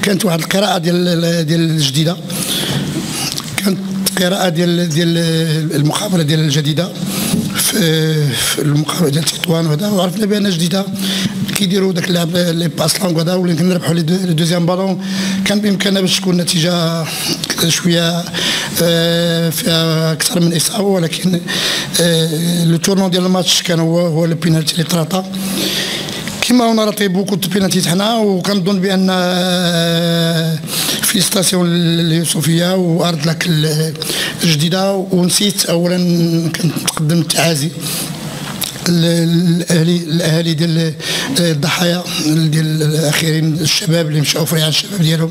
كانت واحد القراءه ديال الجديده، كانت قراءه ديال المقابله ديال الجديده في المقابله ديال تطوان وهذا، وعرفنا بان جديده كيديروا داك اللعب لي باس لونغ وهذا، ولكن كنربحوا لي دوزيام بالون. كان بامكاننا باش تكون النتيجه شويه فيها اكثر من اصابه، ولكن لو تورنون ديال الماتش كان هو البينالتي اللي تراطا. كما اون راطي بوكو دو بينالتي حنا، وكنظن بان فيليستاسيون ليوسفيه وارد لك الجديده. ونسيت اولا كنتقدم التعازي الاهالي ديال الضحايا ديال الاخرين، الشباب اللي مشاو في ريعان الشباب ديالهم،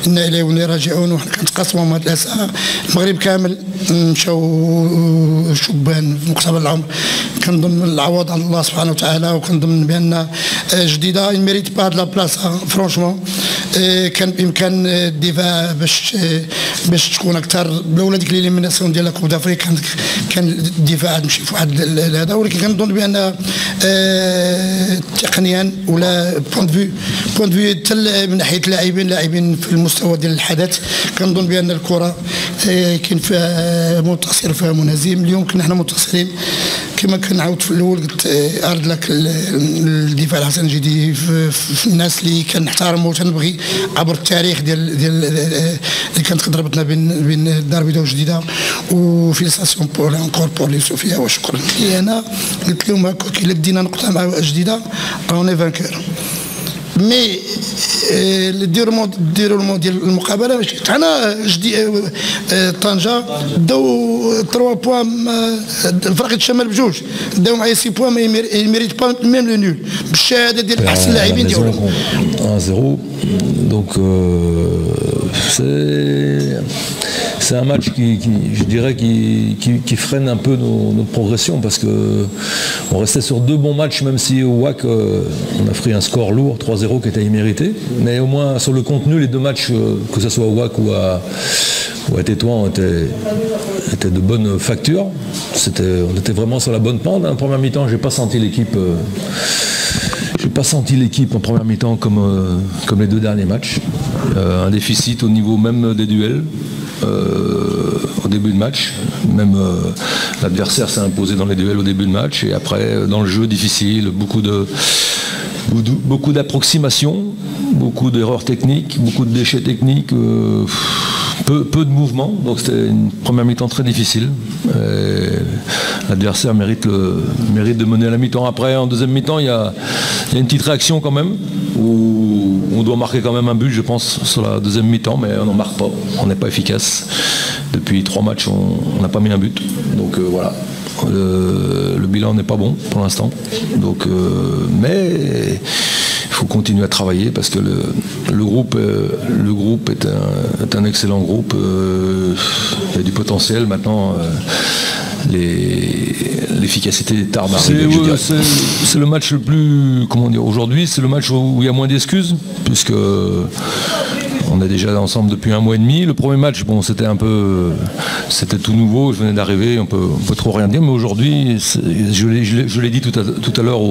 انا اليه وانا راجعون. وحنا كنتقاسموا مع هاد الاسى، المغرب كامل مشاو شبان في مقتبل العمر. كنظن العوض على الله سبحانه وتعالى، وكنظن بان جديده ميريت با هاد لا بلاصه فرونشمون. كان بامكان الدفاع باش تكون اكثر، لولا ديك ليليميناسيون ديال كوب دافريك كان الدفاع تمشي في واحد هذا. ولكن كنظن بان تقنيا ولا بوان دو في حتى من ناحيه اللاعبين في المستوى ديال الحدث، كنظن بان الكره كاين فيها منتصر وفيها منهزم. اليوم كنا حنا منتصرين. كما كنعاود في الاول قلت ارد لك الدفاع الحسن الجديدي في الناس اللي كنحترموا وتنبغي عبر التاريخ ديال اللي كانت ضربتنا بين الدار البيضاء والجديده. وفيليساسيون بور انكور بور لي صوفيا، وشكرا. انا قلت لهم هكا الا بدينا نقطع مع جديده روني فانكور، مي الديرولمون ديال المقابله حنا طنجه داو 3 بوان، فرقه الشمال بجوج داو معايا 6 بوان، ما يميريت با ميم لو نول بالشهاده ديال احسن لاعبين ديالهم 1-0. Donc c'est un match je dirais, qui freine un peu notre progression, parce que on restait sur 2 bons matchs, même si au WAC on a pris un score lourd 3-0 qui était immérité. Mais au moins sur le contenu, les 2 matchs, que ce soit au WAC ou à Tétouan, étaient de bonne facture. On était vraiment sur la bonne pente. En première mi-temps, j'ai pas senti l'équipe. J'ai pas senti l'équipe en première mi-temps comme les 2 derniers matchs. Un déficit au niveau même des duels. Au début de match, même l'adversaire s'est imposé dans les duels au début de match, et après dans le jeu difficile, beaucoup d'approximations, beaucoup d'erreurs techniques, beaucoup de déchets techniques, peu de mouvements. Donc c'était une première mi-temps très difficile. L'adversaire mérite de mener à la mi-temps. Après, en deuxième mi-temps, il y a une petite réaction quand même, où on doit marquer quand même un but, je pense, sur la deuxième mi-temps, mais on n'en marque pas, on n'est pas efficace. Depuis 3 matchs, on n'a pas mis un but. Donc voilà, le bilan n'est pas bon pour l'instant. Donc, mais il faut continuer à travailler, parce que le groupe est un excellent groupe. Il y a du potentiel maintenant. L'efficacité tarde à arriver. C'est le match le plus, comment dire, aujourd'hui c'est le match où il y a moins d'excuses, puisque on est déjà ensemble depuis 1 mois et demi. Le premier match, bon, c'était tout nouveau, je venais d'arriver, on peut trop rien dire, mais aujourd'hui, je l'ai dit tout à l'heure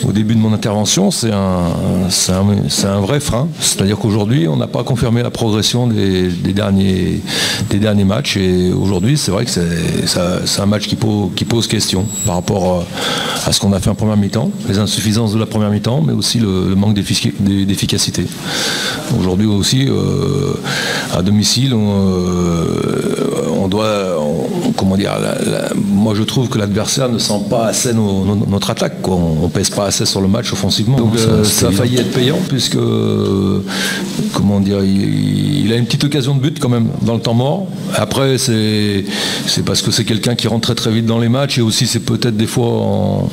au début de mon intervention, c'est un vrai frein. C'est-à-dire qu'aujourd'hui, on n'a pas confirmé la progression des derniers matchs, et aujourd'hui, c'est vrai que c'est un match qui pose question par rapport à ce qu'on a fait en première mi-temps, les insuffisances de la première mi-temps, mais aussi le manque d'efficacité. Aujourd'hui aussi, à domicile, on doit, comment dire, moi je trouve que l'adversaire ne sent pas assez notre attaque, quoi. On pèse pas assez sur le match offensivement. Donc ça a failli être payant, puisque, comment dire, il a une petite occasion de but quand même dans le temps mort. Après, c'est parce que c'est quelqu'un qui rentre très vite dans les matchs, et aussi c'est peut-être des fois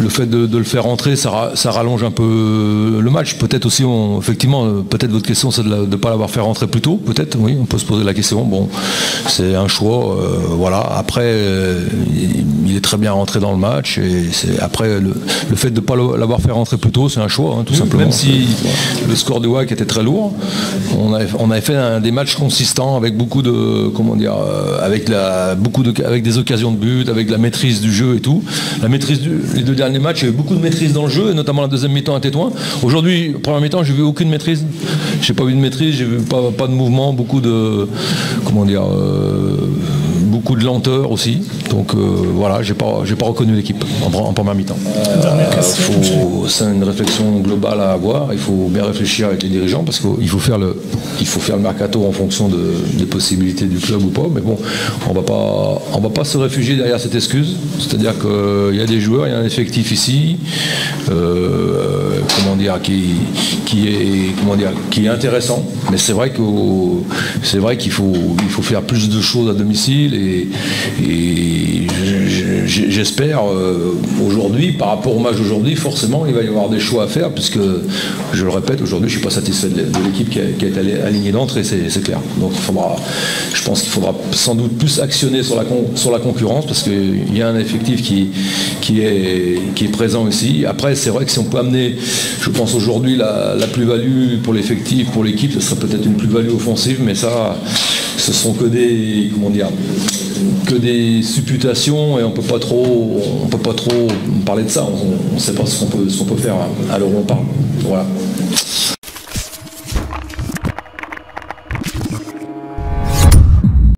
le fait de le faire rentrer, ça rallonge un peu le match. Peut-être aussi, effectivement, peut-être votre question, c'est de ne pas l'avoir fait rentrer plus tôt. Peut-être, oui, on peut se poser la question. Bon, c'est un choix. Voilà. Après, il est très bien rentré dans le match. Et après, le fait de ne pas l'avoir fait rentrer plus tôt, c'est un choix, hein, tout simplement. Même si le score de WAC était très lourd, on avait fait des matchs consistants, avec beaucoup de, comment dire, avec des occasions de but, avec la maîtrise du jeu et tout. La maîtrise les 2 derniers derniers matchs, il y a eu beaucoup de maîtrise dans le jeu, et notamment la deuxième mi-temps à Tétouan. Aujourd'hui, première mi-temps, j'ai vu aucune maîtrise. J'ai pas vu de maîtrise, j'ai vu pas de mouvement, beaucoup de, comment dire, beaucoup de lenteur aussi. Donc voilà, j'ai pas reconnu l'équipe en première mi-temps. C'est une réflexion globale à avoir. Il faut bien réfléchir avec les dirigeants parce qu'il faut faire le mercato en fonction des possibilités du club ou pas. Mais bon, on va pas se réfugier derrière cette excuse. C'est-à-dire qu'il y a des joueurs, il y a un effectif ici, qui est intéressant. Mais c'est vrai qu'il faut faire plus de choses à domicile et j'espère aujourd'hui, par rapport au match d'aujourd'hui, forcément il va y avoir des choix à faire puisque, je le répète, aujourd'hui je ne suis pas satisfait de l'équipe qui a été alignée d'entrée, c'est clair. Donc je pense qu'il faudra sans doute plus actionner sur la concurrence parce qu'il y a un effectif qui est présent ici. Après c'est vrai que si on peut amener, je pense aujourd'hui la plus-value pour l'effectif, pour l'équipe, ce serait peut-être une plus-value offensive, mais ça ce sont que des supputations et on peut pas trop parler de ça. On ne sait pas ce qu'on peut faire à l'heure où on parle. Voilà.